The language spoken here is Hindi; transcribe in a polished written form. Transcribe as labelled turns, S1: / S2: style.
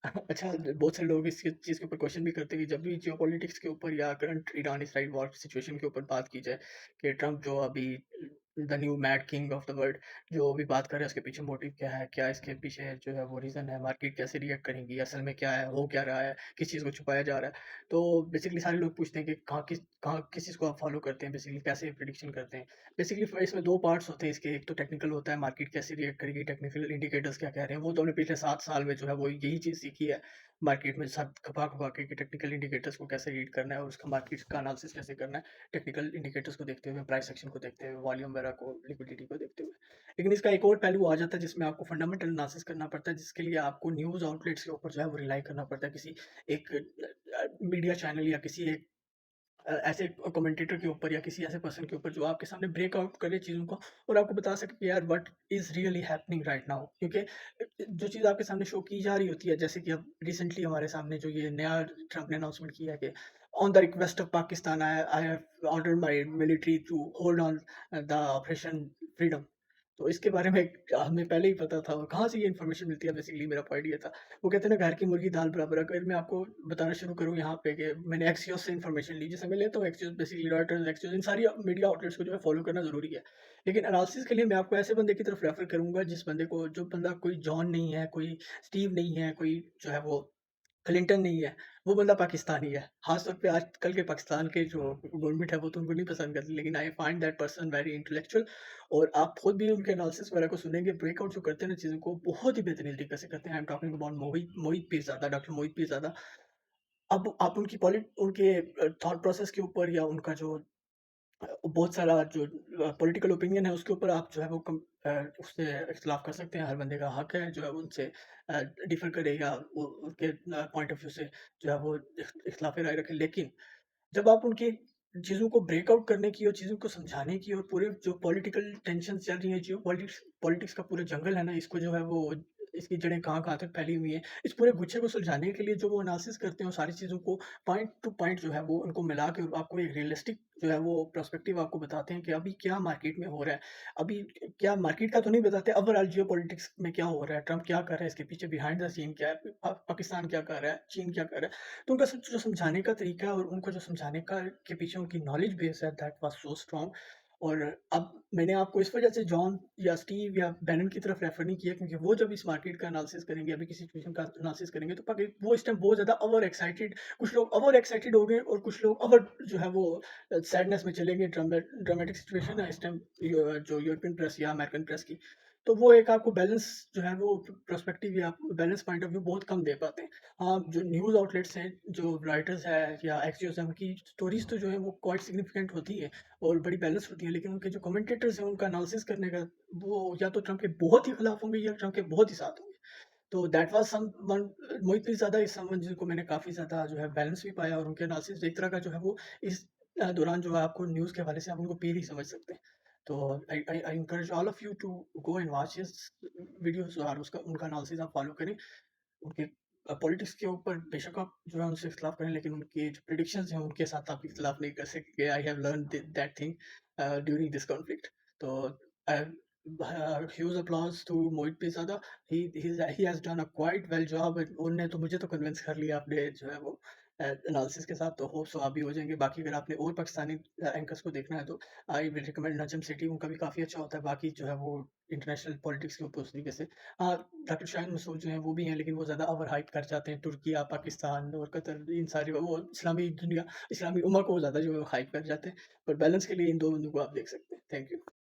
S1: अच्छा, बहुत सारे लोग इस चीज़ के ऊपर क्वेश्चन भी करते हैं कि जब भी जियोपॉलिटिक्स के ऊपर या करंट ईरान-इसराइल वॉर सिचुएशन के ऊपर बात की जाए कि ट्रम्प जो अभी the new mad king of the world जो भी बात कर रहे हैं उसके पीछे मोटिव क्या है? क्या इसके पीछे जो है वो रीज़न है? मार्केट कैसे रिएक्ट करेंगी? असल में क्या है? हो क्या रहा है? किस चीज़ को छुपाया जा रहा है? तो बेसिकली सारे लोग पूछते हैं कि कहाँ किस चीज़ को आप फॉलो करते हैं? बेसिकली कैसे प्रेडिक्शन करते हैं? बेसिकली इसमें 2 पार्ट्स होते हैं इसके, एक तो टेक्निकल होता है, मार्केट कैसे रिएक्ट करेगी, टेक्निकल इंडिकेटर्स क्या कह रहे हैं, वो तो हमने पिछले 7 साल में जो है वो यही चीज़ सीखी है। मार्केट में सब खपा-खपा के कि टेक्निकल इंडिकेटर्स को कैसे रीड करना है और उसका मार्केट का एनालिसिस कैसे करना है, टेक्निकल इंडिकेटर्स को देखते हुए, प्राइस एक्शन को देखते हुए, वॉल्यूम वगैरह को, लिक्विडिटी को देखते हुए। लेकिन इसका एक और पहलू आ जाता है जिसमें आपको फंडामेंटल एनालिसिस करना पड़ता है, जिसके लिए आपको न्यूज़ आउटलेट्स के ऊपर जो है वो रिलाई करना पड़ता है, किसी एक मीडिया चैनल या किसी एक ऐसे कमेंटेटर के ऊपर या किसी ऐसे पर्सन के ऊपर जो आपके सामने ब्रेक आउट करे चीज़ों को और आपको बता सके कि यार what is really happening right now, क्योंकि जो चीज़ आपके सामने शो की जा रही होती है, जैसे कि अब रिसेंटली हमारे सामने जो ये नया ट्रम्प ने अनाउंसमेंट किया है कि on the request of Pakistan I have ordered my military to hold on the operation freedom. तो इसके बारे में हमें पहले ही पता था, और कहाँ से ये इन्फॉर्मेशन मिलती है, बेसिकली मेरा पॉइंट ये था। वो कहते हैं ना, घर की मुर्गी दाल बराबर। अगर मैं आपको बताना शुरू करूँ यहाँ पे कि मैंने एक्सियोस से इन्फॉर्मेशन ली, जैसे मैं लेता हूँ एक्सियोस, बेसिकली रॉयटर्स, एक्सियोस, इन सारी मीडिया आउटलेट्स को जो है फॉलो करना ज़रूरी है। लेकिन एनालिसिस के लिए मैं आपको ऐसे बंदे की तरफ रेफर करूँगा जिस बंदे को, जो बंदा कोई जॉन नहीं है, कोई स्टीव नहीं है, कोई जो है वो क्लिंटन नहीं है, वो बंदा पाकिस्तानी है। ख़ास तौर पे आजकल के पाकिस्तान के जो गवर्नमेंट है वो तो उनको नहीं पसंद करती, लेकिन I find that person very intellectual. और आप खुद भी उनके एनालिसिस वगैरह को सुनेंगे, ब्रेकआउट जो करते हैं ना चीज़ों को, बहुत ही बेहतरीन तरीके से करते हैं। I am talking about Mohit Peerzada, doctor Mohit Peerzada. अब आप उनके थॉट प्रोसेस के ऊपर या उनका जो बहुत सारा जो पॉलिटिकल ओपिनियन है उसके ऊपर आप जो है वो उससे इख्तिलाफ़ कर सकते हैं। हर बंदे का हक है जो है वो उनसे डिफ़र करे या वो उनके पॉइंट ऑफ व्यू से जो है वो इख्तिलाफ़ राय रखे। लेकिन जब आप उनकी चीज़ों को ब्रेक आउट करने की और चीज़ों को समझाने की, और पूरे जो पॉलिटिकल टेंशन्स चल रही हैं, जो पॉलिटिक्स पॉलिटिक्स का पूरा जंगल है ना, इसको जो है वो, इसकी जड़ें कहाँ-कहाँ तक फैली हुई हैं, इस पूरे गुच्छे को सुलझाने के लिए जो वो एनालिसिस करते हैं, वो सारी चीज़ों को पॉइंट टू पॉइंट जो है वो उनको मिला के आपको एक रियलिस्टिक जो है वो पर्सपेक्टिव आपको बताते हैं कि अभी क्या मार्केट में हो रहा है। अभी क्या मार्केट का तो नहीं बताते, ओवरऑल जियोपॉलिटिक्स में क्या हो रहा है, ट्रम्प क्या कर रहा है, इसके पीछे बिहाइंड द सीन क्या है, पाकिस्तान क्या कर रहा है, चीन क्या कर रहा है। तो उनका जो समझाने का तरीका है और उनको जो समझाने का के पीछे उनकी नॉलेज बेस है, दैट वाज़ सो स्ट्रॉन्ग। और अब मैंने आपको इस वजह से जॉन या स्टीव या बैनन की तरफ रेफर नहीं किया, क्योंकि वो जब इस मार्केट का एनालिसिस करेंगे, अभी किसी सिचुएशन का एनालिसिस करेंगे, तो वो इस टाइम बहुत ज़्यादा ओवर एक्साइटेड, कुछ लोग ओवर एक्साइटेड हो गए और कुछ लोग ओवर जो है वो सैडनेस में चले गए। ड्रामेटिक सिचुएशन है इस टाइम जो यूरोपियन प्रेस या अमेरिकन प्रेस की। तो वो एक आपको बैलेंस जो है वो पर्सपेक्टिव या बैलेंस पॉइंट ऑफ व्यू बहुत कम दे पाते हैं। हाँ, जो न्यूज़ आउटलेट्स हैं, जो राइटर्स हैं या एक्सियोस हैं, उनकी स्टोरीज़ तो जो है वो क्वाइट सिग्निफिकेंट होती है और बड़ी बैलेंस होती है, लेकिन उनके जो कमेंटेटर्स हैं, उनका एनालिसिस करने का, वो या तो ट्रम्प के बहुत ही खिलाफ होंगे या ट्रम्प के बहुत ही साथ होंगे। तो दैट वाज़ समवन, मोहित ज़्यादा इज़ समवन जिनको मैंने काफ़ी ज़्यादा जो है बैलेंस भी पाया, और उनके एनालिसिस एक तरह का जो है वो इस दौरान जो है आपको न्यूज़ के हवाले से आप उनको पीर ही समझ सकते हैं। तो I encourage all of you to go and watch his videos और उसका उनका एनालिसिस आप फॉलो करें। उनके पॉलिटिक्स के ऊपर बेशक आप जो है उनसे इख्तिलाफ़ करें, लेकिन उनके जो प्रेडिक्शंस हैं उनके साथ आप इख्तिलाफ़ नहीं कर सकेंगे। I have learned that thing during this conflict. तो huge applause to Mohit Peerzada. He has done a quite well job. उन्होंने तो मुझे तो कन्विंस कर लिया अपने जो है वो एनालिसिस के साथ, तो होप सो आप भी हो जाएँगे। बाकी अगर आपने और पाकिस्तानी एंकर्स को देखना है तो I will recommend Najam Sethi, उनका भी काफ़ी अच्छा होता है। बाकी जो है वो इंटरनेशनल पॉलिटिक्स के ऊपर उस तरीके से हाँ, डॉक्टर शाहीन मसूद जो हैं वो भी हैं, लेकिन वो ज़्यादा ओवर हाइप कर जाते हैं। तुर्किया, पाकिस्तान और कतर, इन सारी वो इस्लामी दुनिया, इस्लामी उम्मा को ज़्यादा जो है हाइप कर जाते हैं। पर बैलेंस के लिए इन 2 बंदों को आप देख सकते हैं। Thank you.